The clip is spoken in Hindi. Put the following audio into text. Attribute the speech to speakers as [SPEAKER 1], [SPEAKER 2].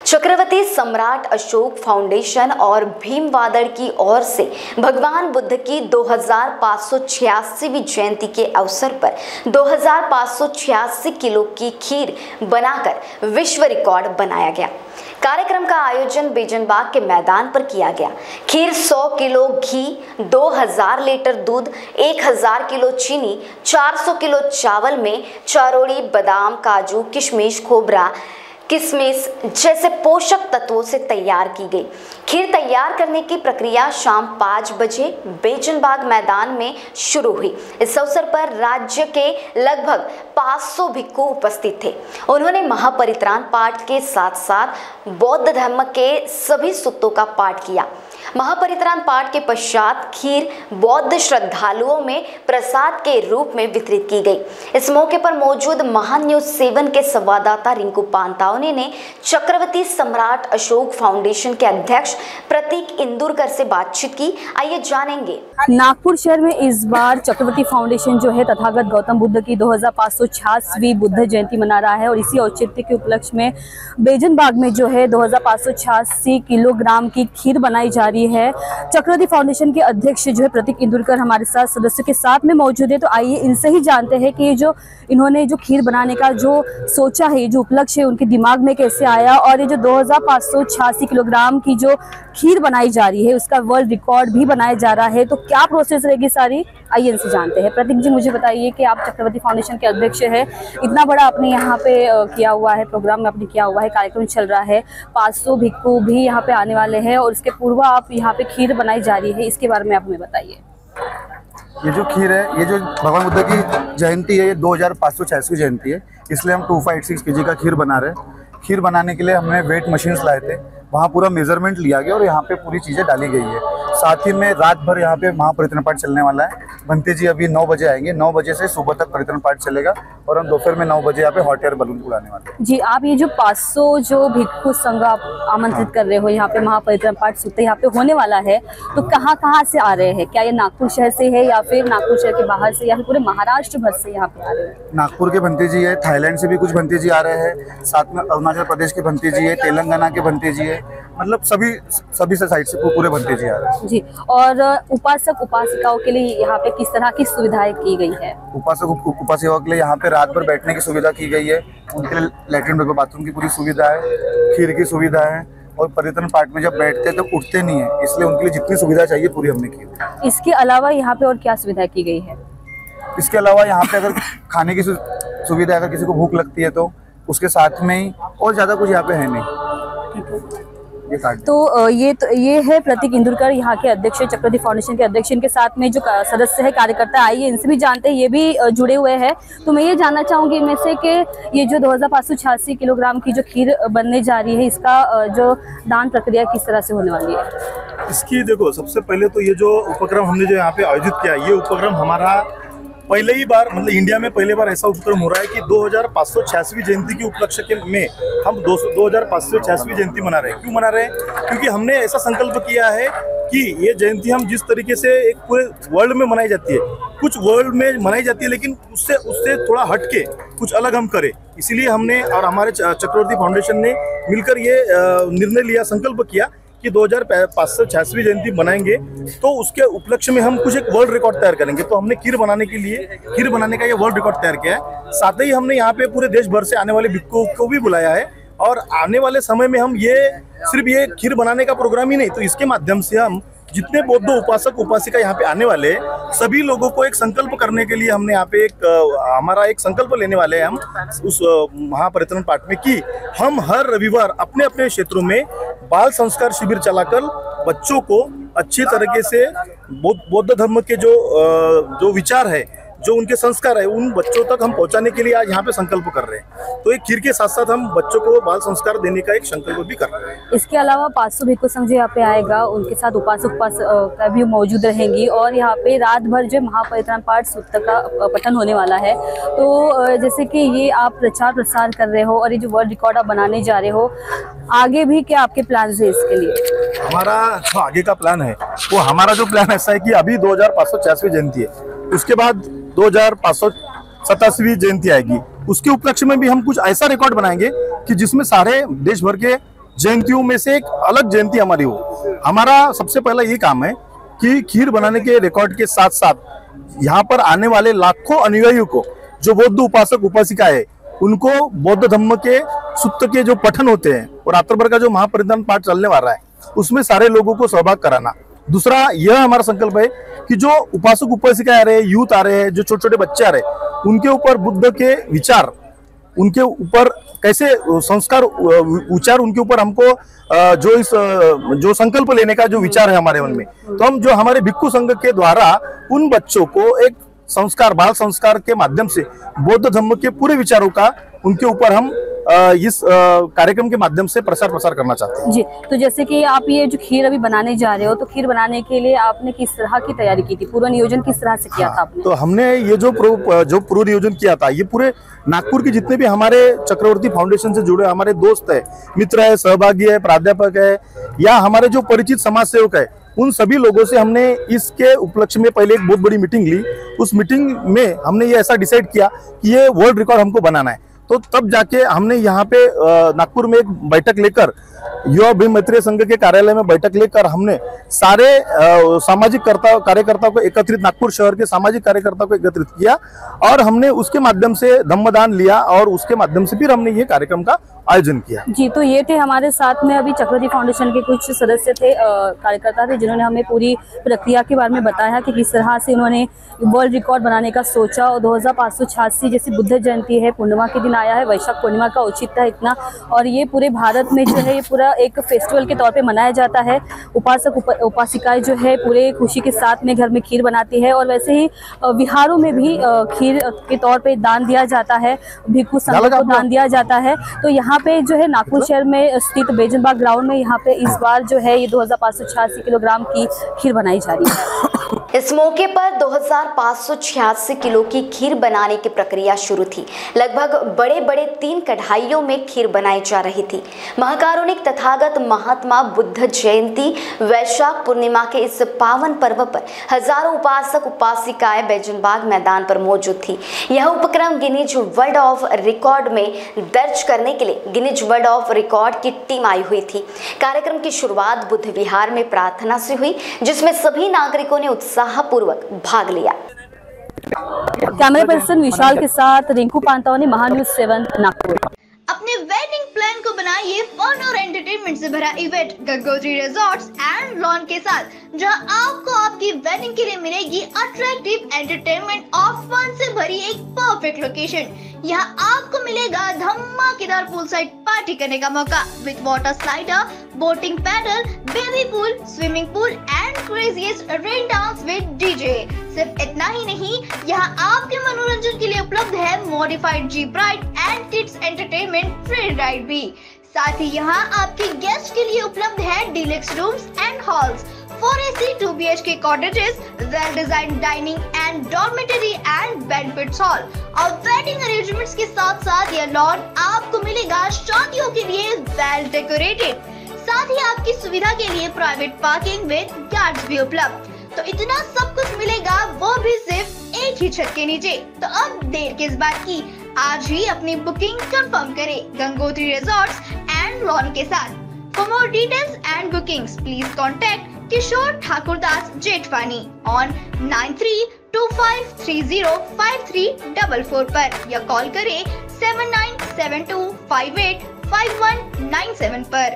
[SPEAKER 1] चक्रवर्ती सम्राट अशोक फाउंडेशन और भीमवादड़ की ओर से भगवान बुद्ध की 2586वीं जयंती के अवसर पर 2586 किलो की खीर बनाकर विश्व रिकॉर्ड बनाया गया। कार्यक्रम का आयोजन बेजनबाग के मैदान पर किया गया। खीर 100 किलो घी, 2000 लीटर दूध, 1000 किलो चीनी, 400 किलो चावल में चारोड़ी, बादाम, काजू, किशमिश, खोबरा, किशमिश जैसे पोषक तत्वों से तैयार की गई। खीर तैयार करने की प्रक्रिया शाम 5 बजे बेजनबाग मैदान में शुरू हुई। इस अवसर पर राज्य के लगभग 500 भिक्खु उपस्थित थे। उन्होंने महापरित्राण पाठ के साथ साथ बौद्ध धर्म के सभी सूक्तों का पाठ किया। महापरित्राण पाठ के पश्चात खीर बौद्ध श्रद्धालुओं में प्रसाद के रूप में वितरित की गई। इस मौके पर मौजूद महान न्यूज 7 के संवाददाता रिंकू पांतावने ने चक्रवर्ती सम्राट अशोक फाउंडेशन के अध्यक्ष प्रतीक इंदुरकर से बातचीत की। आइए जानेंगे।
[SPEAKER 2] नागपुर शहर में इस बार चक्रवर्ती फाउंडेशन जो है तथागत गौतम बुद्ध की 2586वीं बुद्ध जयंती मना रहा है और इसी औचित्य के उपलक्ष्य में बेजनबाग में जो है 2586 किलोग्राम की खीर बनाई जा रही है। चक्रवर्ती फाउंडेशन के अध्यक्ष जो है प्रतीक इंदुरकर हमारे साथ सदस्यों के साथ में मौजूद है। तो आइए इनसे ही जानते हैं कि ये जो इन्होंने जो खीर बनाने का जो सोचा है, जो उपलक्ष्य है, उनके दिमाग में कैसे आया और ये जो 2586 किलोग्राम की जो खीर बनाई जा रही है उसका वर्ल्ड रिकॉर्ड भी बनाया जा रहा है। तो क्या प्रोसेस रहेगी सारी, आइए इनसे जानते हैं। प्रतीक जी, मुझे बताइए कि आप चक्रवर्ती फाउंडेशन के अध्यक्ष है, इतना बड़ा आपने यहाँ पे किया हुआ है, प्रोग्राम में आपने किया हुआ है, कार्यक्रम चल रहा है, 500 भिक्खु भी यहाँ पे आने वाले हैं और इसके पूर्व आप यहाँ पे खीर बनाई जा रही है, इसके बारे में आप हमें बताइए।
[SPEAKER 3] ये जो खीर है, ये जो भगवान बुद्ध की जयंती है, ये 2586वीं जयंती है, इसलिए हम 2586 kg का खीर बना रहे हैं। खीर बनाने के लिए हमने वेट मशीन्स लाए थे, वहाँ पूरा मेजरमेंट लिया गया और यहाँ पे पूरी चीज़ें डाली गई है। साथ ही में रात भर यहाँ पे महापरित्राण पाठ चलने वाला है। भंते जी अभी 9 बजे आएंगे, 9 बजे से सुबह तक परित्राण पाठ चलेगा और हम दोपहर में 9 बजे यहाँ पे हॉट एयर बलून उड़ाने वाले हैं।
[SPEAKER 2] जी, आप ये जो 500 जो भिक्खु संघ आप आमंत्रित कर रहे हो, यहाँ पे महापरित्राण पाठ सूत्र यहाँ पे होने वाला है, तो कहाँ से आ रहे हैं? क्या ये नागपुर शहर से है या फिर नागपुर शहर के बाहर से या फिर पूरे महाराष्ट्र भर से यहाँ पे आ रहे हैं?
[SPEAKER 3] नागपुर के भंते जी है, थाईलैंड से भी कुछ भंते जी आ रहे हैं, साथ में अरुणाचल प्रदेश के भंते जी है, तेलंगाना के भंते जी है, मतलब सभी साइड से पूरे भंते जी आ रहे हैं।
[SPEAKER 2] जी, और उपासक उपासिकाओं के लिए यहाँ पे किस तरह की सुविधाएं की गई है?
[SPEAKER 3] उपासक उपासिकाओं के लिए यहाँ पे रात भर बैठने की सुविधा की गई है, उनके लिए लैट्रिन बाथरूम की पूरी सुविधा है, खीर की सुविधा है और परित्राण पाठ में जब बैठते हैं तो उठते नहीं है, इसलिए उनके लिए जितनी सुविधा चाहिए पूरी हमने की।
[SPEAKER 2] इसके अलावा यहाँ पे और क्या सुविधा की गई है?
[SPEAKER 3] इसके अलावा यहाँ पे अगर खाने की सुविधा, अगर किसी को भूख लगती है तो उसके साथ में ही, और ज़्यादा कुछ यहाँ पे है नहीं।
[SPEAKER 2] तो ये है प्रतीक इंदुरकर, यहाँ के अध्यक्ष, चक्रवर्ती फाउंडेशन के अध्यक्ष। इनके साथ में जो सदस्य है, कार्यकर्ता, आइए इनसे भी जानते हैं, ये भी जुड़े हुए हैं। तो मैं ये जानना चाहूँगी इनमें से कि ये जो 2586 किलोग्राम की जो खीर बनने जा रही है, इसका जो दान प्रक्रिया किस तरह से होने वाली है?
[SPEAKER 4] इसकी देखो, सबसे पहले तो ये जो उपक्रम हमने जो यहाँ पे आयोजित किया, ये उपक्रम हमारा पहले ही बार, मतलब इंडिया में पहले बार ऐसा उपक्रम हो रहा है कि 2586वीं जयंती के उपलक्ष्य में हम 2586वीं जयंती मना रहे हैं। क्यों मना रहे हैं? क्योंकि हमने ऐसा संकल्प किया है कि ये जयंती हम जिस तरीके से एक पूरे वर्ल्ड में मनाई जाती है, कुछ वर्ल्ड में मनाई जाती है, लेकिन उससे थोड़ा हटके कुछ अलग हम करें। इसीलिए हमने और हमारे चक्रवर्ती फाउंडेशन ने मिलकर ये निर्णय लिया, संकल्प किया कि 2586वीं जयंती बनाएंगे तो उसके उपलक्ष्य में हम कुछ एक वर्ल्ड रिकॉर्ड तैयार करेंगे। तो हमने खीर बनाने का ये वर्ल्ड रिकॉर्ड तैयार किया है। साथ ही हमने यहाँ पे पूरे देश भर से आने वाले भिक्खुओं को भी बुलाया है और आने वाले समय में हम ये सिर्फ ये खीर बनाने का प्रोग्राम ही नहीं, तो इसके माध्यम से हम जितने बौद्ध उपासक उपासिका यहाँ पे आने वाले सभी लोगों को एक संकल्प करने के लिए हमने यहाँ पे हमारा एक संकल्प लेने वाले हैं हम उस महापरित्राण पाठ में कि हम हर रविवार अपने अपने क्षेत्रों में बाल संस्कार शिविर चलाकर बच्चों को अच्छी तरीके से बौद्ध धर्म के जो विचार है, जो उनके संस्कार है, उन बच्चों तक हम पहुंचाने के लिए आज यहाँ पे संकल्प कर रहे हैं। तो एक खीर के साथ साथ हम बच्चों को बाल संस्कार देने का एक संकल्प भी कर रहे हैं।
[SPEAKER 2] इसके अलावा 500 भिक्खु संघ जो यहाँ पे आएगा, उनके साथ उपासक भी मौजूद रहेंगी और यहाँ पे रात भर जो महापरित्राण पाठ सूत्र का पठन होने वाला है। तो जैसे कि ये आप प्रचार प्रसार कर रहे हो और ये जो वर्ल्ड रिकॉर्ड आप बनाने जा रहे हो, आगे भी क्या आपके प्लान है इसके लिए?
[SPEAKER 4] हमारा जो आगे का प्लान है वो हमारा जो प्लान ऐसा है कि अभी 2586वीं जयंती है, उसके बाद 2587वीं जयंती आएगी, उसके उपलक्ष्य में भी हम कुछ ऐसा रिकॉर्ड बनाएंगे कि जिसमें सारे देश भर के जयंतियों में से एक अलग जयंती हमारी हो। हमारा सबसे पहला ये काम है कि खीर बनाने के रिकॉर्ड के साथ साथ यहाँ पर आने वाले लाखों अनुयायियों को, जो बौद्ध उपासक उपासिका है, उनको बौद्ध धम्म के सूत्र के जो पठन होते हैं और रात्र भर का जो महापरिनिधान पाठ चलने वाला है, उसमें सारे लोगों को सहभाग कराना। दूसरा यह हमारा संकल्प है कि जो उपासक उपासिका आ रहे हैं, यूथ आ रहे हैं, जो छोटे छोटे बच्चे आ रहे हैं, उनके ऊपर बुद्ध के विचार, उनके ऊपर कैसे संस्कार उच्चार, उनके ऊपर हमको जो संकल्प लेने का जो विचार है हमारे मन में, तो हम जो हमारे भिक्षु संघ के द्वारा उन बच्चों को एक संस्कार, बाल संस्कार के माध्यम से बौद्ध धर्म के पूरे विचारों का उनके ऊपर हम इस कार्यक्रम के माध्यम से प्रसार करना चाहते हैं।
[SPEAKER 2] जी, तो जैसे कि आप ये जो खीर अभी बनाने जा रहे हो, तो खीर बनाने के लिए आपने किस तरह की तैयारी की थी, पूरा नियोजन किस तरह से किया था आपने?
[SPEAKER 4] तो हमने ये जो पूर्व नियोजन किया था, ये पूरे नागपुर के जितने भी हमारे चक्रवर्ती फाउंडेशन से जुड़े हमारे दोस्त है, मित्र है, सहभागी है, प्राध्यापक है, या हमारे जो परिचित समाज सेवक है, उन सभी लोगों से हमने इसके उपलक्ष्य में पहले एक बहुत बड़ी मीटिंग ली। उस मीटिंग में हमने ये ऐसा डिसाइड किया कि ये वर्ल्ड रिकॉर्ड हमको बनाना है। तो तब जाके हमने यहाँ पे नागपुर में एक बैठक लेकर, युवा भीम मैत्रेय संघ के कार्यालय में बैठक लेकर हमने सारे सामाजिक कार्यकर्ताओं को एकत्रित, नागपुर शहर के सामाजिक कार्यकर्ताओं को एकत्रित किया और हमने उसके माध्यम से धम्मदान लिया और उसके माध्यम से फिर हमने ये कार्यक्रम का आयोजन किया।
[SPEAKER 2] जी, तो ये थे हमारे साथ में अभी चक्रवर्ती फाउंडेशन के कुछ सदस्य थे, कार्यकर्ता थे, जिन्होंने हमें पूरी प्रक्रिया के बारे में बताया कि किस तरह से उन्होंने वर्ल्ड रिकॉर्ड बनाने का सोचा। और 2586 जैसी बुद्ध जयंती है, पूर्णिमा के दिन आया है, वैशाख पूर्णिमा का औचित्य है इतना, और ये पूरे भारत में जो है ये पूरा एक फेस्टिवल के तौर पे मनाया जाता है। उपासक उपासिकाएं जो है पूरे खुशी के साथ में घर में खीर बनाती है, और वैसे ही विहारों में भी खीर के तौर पे दान दिया जाता है, भिक्षु संघ को दान दिया जाता है। तो यहाँ पे जो है नागपुर शहर में स्थित बेजनबाग ग्राउंड में यहाँ पे इस बार जो है ये 2586 किलोग्राम की खीर बनाई जा रही है।
[SPEAKER 1] इस मौके पर 2586 किलो की खीर बनाने की प्रक्रिया शुरू थी। लगभग बड़े बड़े 3 कढ़ाइयों में खीर बनाई जा रही थी। महाकारुणिक तथागत महात्मा बुद्ध जयंती वैशाख पूर्णिमा के इस पावन पर्व पर हजारों उपासक उपासिकाएं बेजनबाग मैदान पर मौजूद थी। यह उपक्रम गिनीज वर्ल्ड ऑफ रिकॉर्ड में दर्ज करने के लिए गिनीज वर्ल्ड ऑफ रिकॉर्ड की टीम आई हुई थी। कार्यक्रम की शुरुआत बुद्ध विहार में प्रार्थना से हुई, जिसमें सभी नागरिकों ने उत्साहपूर्वक भाग लिया।
[SPEAKER 2] कैमरा पर्सन विशाल के साथ रिंकू पांतावनी, महान्यूज 7 नागपुर।
[SPEAKER 5] अपने वेडिंग प्लान को बनाइए फन और एंटरटेनमेंट से भरा event Gangotri resorts and lawn के साथ, जहां आपको आपकी वेडिंग के लिए मिलेगी अट्रैक्टिव एंटरटेनमेंट और फन से भरी एक परफेक्ट लोकेशन। यहाँ आपको मिलेगा धमाकेदार पूल साइड पार्टी करने का मौका with water slider, boating pedal, baby pool, swimming pool and craziest rain dance with DJ. सिर्फ इतना ही नहीं, यहाँ आपके मनोरंजन के लिए उपलब्ध है modified jeep ride and kids entertainment free ride भी। साथ ही यहाँ आपके गेस्ट के लिए उपलब्ध है deluxe rooms and halls, 4 AC 2 BHK cottages, well-designed dining and dormitory and banquet hall और वेडिंग अरेंजमेंट्स के साथ साथ यह लॉन आपको मिलेगा शादियों के लिए वेल डेकोरेटेड। साथ ही आपकी सुविधा के लिए प्राइवेट पार्किंग विद गार्ड्स भी उपलब्ध। तो इतना सब कुछ मिलेगा, वो भी सिर्फ एक ही छत के नीचे। तो अब देर किस बात की, आज ही अपनी बुकिंग कंफर्म करें गंगोत्री रिजॉर्ट्स एंड लॉन के साथ। For more details and bookings, please contact Kishore Thakurdas Jetwani on 9325305344 पर या कॉल करें 7972585197 पर।